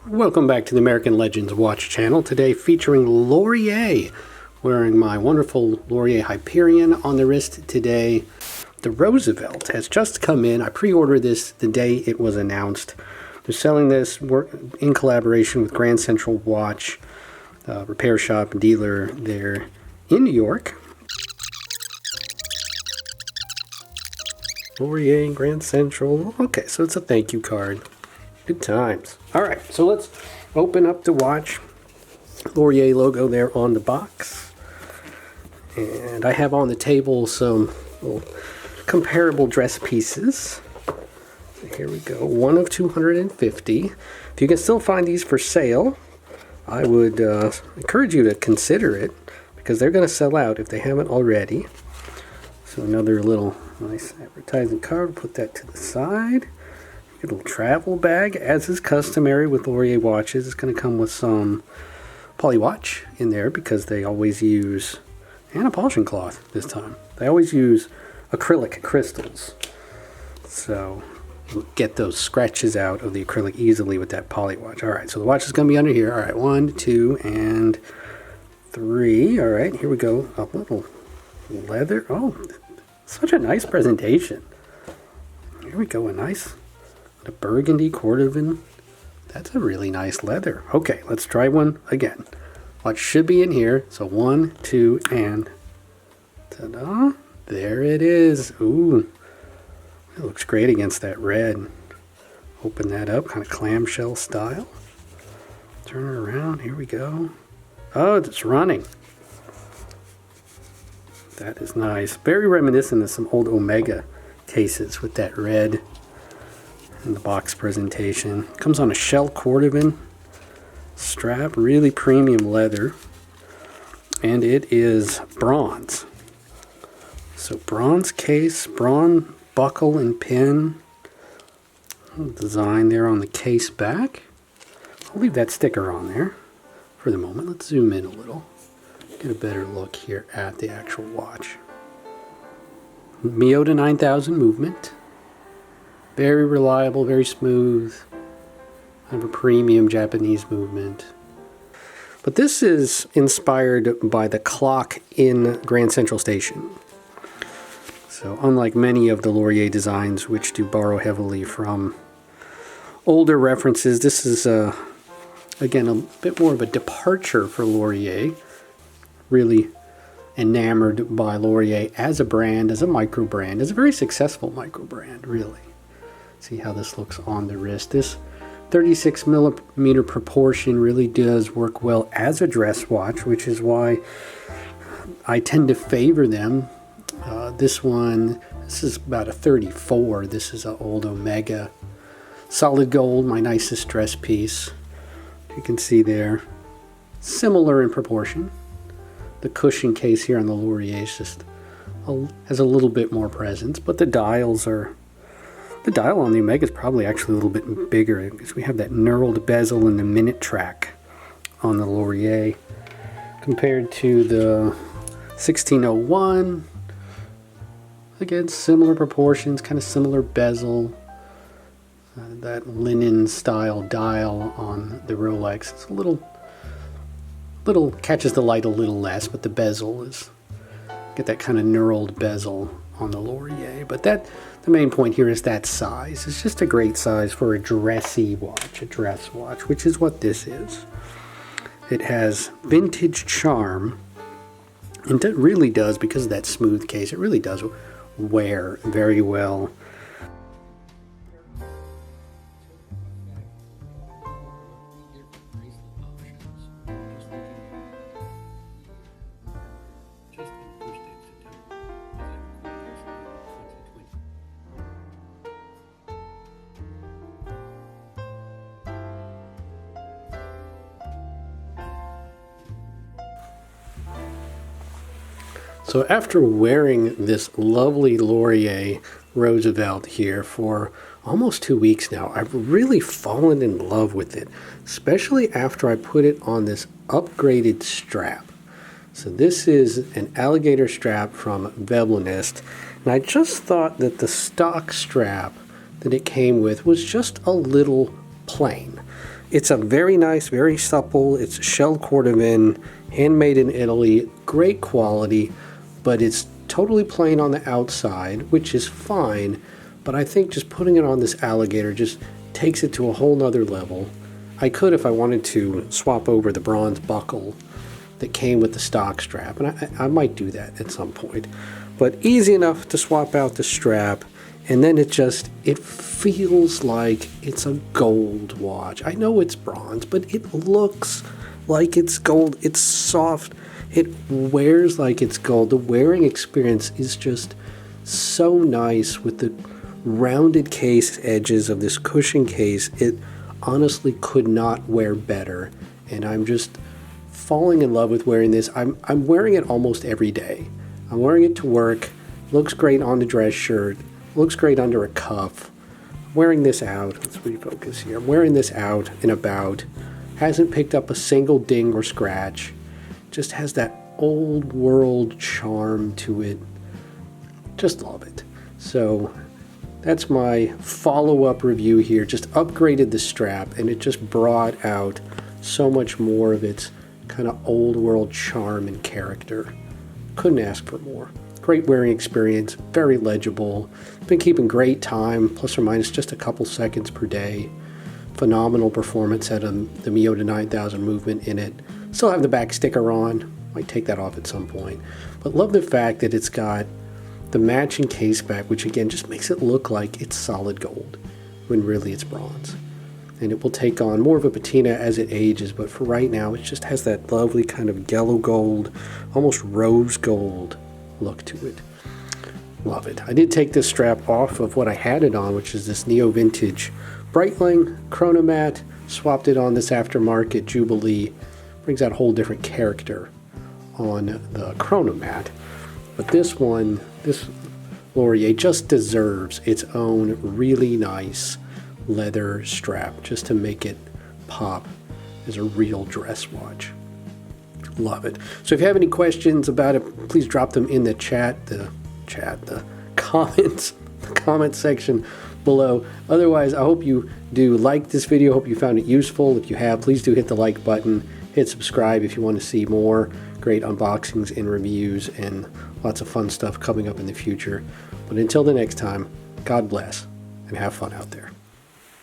Welcome back to the American Legends Watch channel. Today featuring Laurier. Wearing my wonderful Laurier Hyperion on the wrist today. The Roosevelt has just come in. I pre-ordered this the day it was announced. They're selling this in collaboration with Grand Central Watch, repair shop and dealer there in New York. Laurier Grand Central. Okay, so it's a thank you card. Good times. All right, so let's open up the watch. Laurier logo there on the box. And I have on the table some little comparable dress pieces. So here we go, one of 250. If you can still find these for sale, I would encourage you to consider it because they're going to sell out if they haven't already. So another little nice advertising card, put that to the side. Get a little travel bag, as is customary with Laurier watches. It's going to come with some poly watch in there because they always use, and a polishing cloth this time. They always use acrylic crystals. So you'll get those scratches out of the acrylic easily with that poly watch. All right, so the watch is going to be under here. All right, 1, 2, and 3. All right, here we go. A little leather. Oh, such a nice presentation. Here we go, a nice the burgundy cordovan. That's a really nice leather. Okay, let's try one again. Watch should be in here. So 1, 2, and ta-da! There it is. Ooh, it looks great against that red. Open that up, kind of clamshell style. Turn it around. Here we go. Oh, it's running. That is nice. Very reminiscent of some old Omega cases with that red in the box presentation. Comes on a shell cordovan strap, really premium leather, and it is bronze. So bronze case, bronze buckle and pin. Design there on the case back. I'll leave that sticker on there for the moment. Let's zoom in a little, get a better look here at the actual watch. Miyota 9000 movement. Very reliable, very smooth. Kind of a premium Japanese movement. But this is inspired by the clock in Grand Central Station. So unlike many of the Laurier designs, which do borrow heavily from older references, this is, again, a bit more of a departure for Laurier. Really enamored by Laurier as a brand, as a micro brand, as a very successful micro brand, really. See how this looks on the wrist. This 36 millimeter proportion really does work well as a dress watch, which is why I tend to favor them. This is about a 34. This is an old Omega. Solid gold, my nicest dress piece. You can see there. Similar in proportion. The cushion case here on the Laurier is just has a little bit more presence, but the dials are. The dial on the Omega is probably actually a little bit bigger because we have that knurled bezel and the minute track on the Laurier compared to the 1601. Again, similar proportions, kind of similar bezel. That linen style dial on the Rolex. It's a little catches the light a little less, but the bezel is get that kind of knurled bezel on the Laurier. But the main point here is that size. It's just a great size for a dressy watch, a dress watch, which is what this is. It has vintage charm, and it really does, because of that smooth case, it really does wear very well. So after wearing this lovely Laurier Roosevelt here for almost 2 weeks now, I've really fallen in love with it, especially after I put it on this upgraded strap. So this is an alligator strap from Veblenist, and I just thought that the stock strap that it came with was just a little plain. It's a very nice, very supple, it's shell cordovan, handmade in Italy, great quality, but it's totally plain on the outside, which is fine, but I think just putting it on this alligator just takes it to a whole nother level. I could, if I wanted to, swap over the bronze buckle that came with the stock strap, and I might do that at some point. But easy enough to swap out the strap, and then it feels like it's a gold watch. I know it's bronze, but it looks like it's gold. It's soft. It wears like it's gold. The wearing experience is just so nice with the rounded case edges of this cushion case. It honestly could not wear better, and I'm just falling in love with wearing this. I'm wearing it almost every day. I'm wearing it to work. Looks great on the dress shirt. Looks great under a cuff. Wearing this out. Let's refocus here. I'm wearing this out and about. Hasn't picked up a single ding or scratch. Just has that old world charm to it. Just love it. So that's my follow-up review here. Just upgraded the strap, and it just brought out so much more of its kind of old world charm and character. Couldn't ask for more. Great wearing experience, very legible. Been keeping great time, plus or minus just a couple seconds per day. Phenomenal performance at the Miyota 9000 movement in it. Still have the back sticker on. Might take that off at some point. But love the fact that it's got the matching case back, which again just makes it look like it's solid gold when really it's bronze. And it will take on more of a patina as it ages, but for right now it just has that lovely kind of yellow gold, almost rose gold look to it. Love it. I did take this strap off of what I had it on, which is this Neo Vintage Breitling Chronomat. Swapped it on this aftermarket Jubilee. Brings out a whole different character on the Chronomat. But this one, this Laurier, just deserves its own really nice leather strap just to make it pop as a real dress watch. Love it. So if you have any questions about it, please drop them in the the comments, the comment section below. Otherwise, I hope you do like this video. Hope you found it useful. If you have, please do hit the like button. Hit subscribe if you want to see more great unboxings and reviews and lots of fun stuff coming up in the future. But until the next time, God bless and have fun out there.